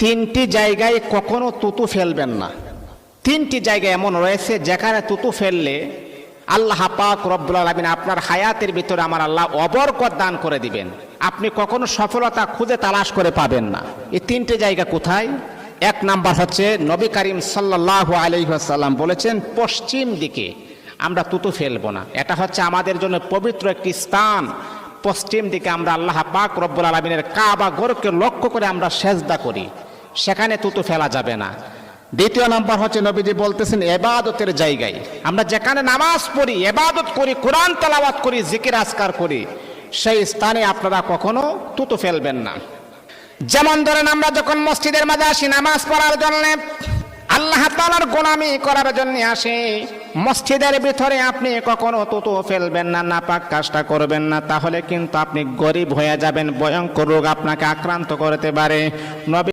তিনটি জায়গায় কখনো তুতু ফেলবেন না। তিনটি জায়গা এমন রয়েছে যেখানে তুতু ফেললে আল্লাহ পাক রব্বুল আলামিন আপনার হায়াতের ভিতরে আমার আল্লাহ অবরকত দান করে দিবেন, আপনি কখনো সফলতা খুঁজে তালাশ করে পাবেন না। এই তিনটি জায়গা কোথায়? এক নাম্বার হচ্ছে নবী করিম সাল্লাল্লাহু আলাইহি ওয়াসাল্লাম বলেছেন পশ্চিম দিকে আমরা তুতু ফেলবো না। এটা হচ্ছে আমাদের জন্য পবিত্র একটি স্থান। পশ্চিম দিকে আমরা আল্লাহ পাক রব্বুল আলামিনের কাবা ঘরকে লক্ষ্য করে আমরা সেজদা করি, সেখানে তুতু ফেলা যাবে না। দ্বিতীয় নাম্বার হচ্ছে নবীজি বলতেছেন ইবাদতের জায়গায় আমরা যেখানে নামাজ পড়ি, ইবাদত করি, কোরআন তেলাওয়াত করি, জিকির আজকার করি, সেই স্থানে আপনারা কখনো তুতু ফেলবেন না। যেমন ধরেন আমরা যখন মসজিদের মাঝে আসি নামাজ পড়ার জন্য, আল্লাহ তাআলার গোলামি করার জন্য আসি, মসজিদের ভিতরে আপনি কখনো তুতু ফেলবেন না, নাপাক কাজটা করবেন না, তাহলে কিন্তু আপনি গরিব হয়ে যাবেন, ভয়ঙ্কর রোগ আপনাকে আক্রান্ত করতে পারে। নবী